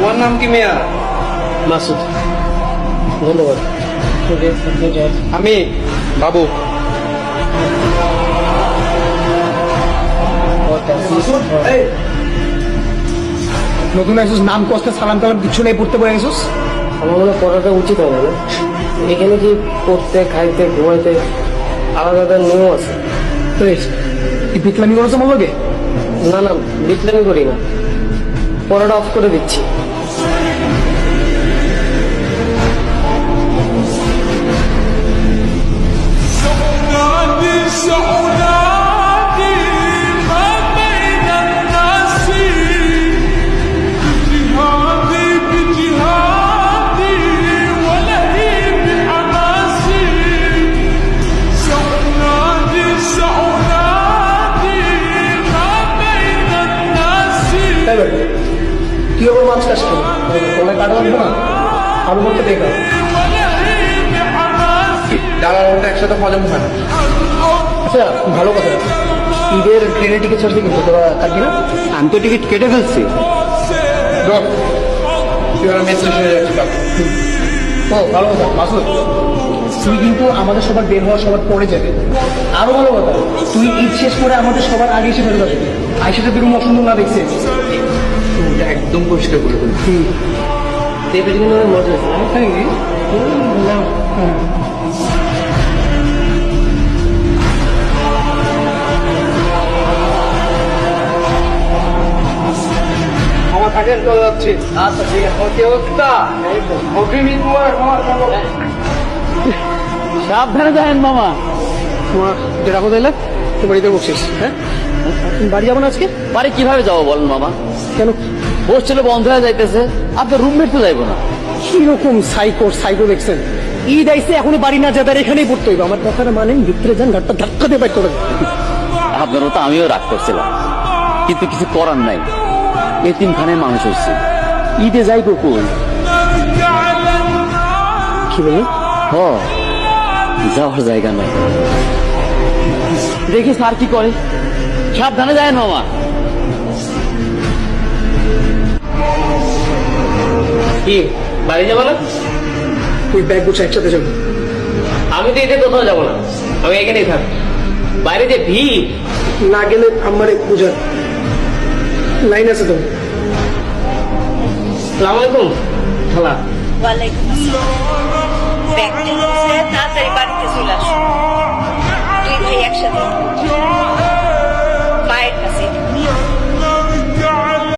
তোমার নাম কি মেয়া? মাসুদ। ধন্যবাদ। আমি বাবু। নতুন আসছিস, নাম কষ্টে সালাম কালাম কিছু নেই, পড়তে বলে গেছিস। আমার মনে হয় পড়াটা উচিত হবে না। এখানে কি পড়তে, খাইতে, ঘুমাইতে আলাদা আলাদা নিয়ম আছে? তুই পিতলামি করেছো আমার লোকে? না না, বিতলামি করি না, পড়াটা অফ করে দিচ্ছি। তুই আবার মাছ চাষ করো, ওনায় কাটা লাগবে না, আলু করতে দেখো। ডাল আর ওটা একসাথে হজম হয় না। আচ্ছা, ভালো কথা, ঈদের ট্রেনের টিকিট ছাড়ছি কিন্তু তোরা কাটবি না? আমি তো টিকিট কেটে ফেলছি। তুই আর মেসেজ হয়ে যাচ্ছি। ও ভালো কথা মাসুদ, তুই কিন্তু আমাদের সবার বের হওয়া সবার পরে যাবে। আরো ভালো কথা, তুই ঈদ শেষ করে আমাদের সবার আগে এসে ফেরত আসবি। আইসাটা বেরুম অসুন্দর না দেখছে। এটা একদম পরিষ্কার করে বলি। দেবের কিন্তু অনেক মজা আছে না? আমার কাছে চলে যাচ্ছি। আচ্ছা ঠিক আছে। ওকে অবস্থা অগ্রিমিত আমার সাবধানে যাবেন মামা। তোমার যেটা কথা এলে তুই বাড়িতে বসছিস, হ্যাঁ? তুমি বাড়ি যাবো না আজকে? বাড়ি কিভাবে যাবো বলেন মামা? কেন? হোস্টেলে বন্ধ হয়ে যাইতেছে, আপনার রুমমেট তো যাইবো না। কিরকম সাইকো দেখছেন? ঈদ আইসে এখনো বাড়ি না যাবে, এখানেই পড়তে হইবে। আমার কথাটা মানেন, ভিতরে যান, ঘাটটা ধাক্কা দিয়ে বাইর করে দেন। আপনারও তো আমিও রাগ করছিলাম, কিন্তু কিছু করার নাই। এতিমখানায় মানুষ হচ্ছে, ঈদে যাইব কই? কি বলে? হ, যাওয়ার জায়গা নাই। দেখি স্যার কি করে। সাবধানে যায় মামা। কি বাড়ি যাবো না? তুই ব্যাগ গুছা একসাথে যাবো। আমি তো এতে কোথাও যাবো না, আমি এখানেই থাকবো। বাইরে যে ভিড়। না গেলে আমার বুঝার লাইন আছে তো। সালাম আলাইকুম খালা। ওয়ালাইকুম আসসালাম। ব্যাগটা গুছিয়ে তাড়াতাড়ি বাড়িতে চলে আসো।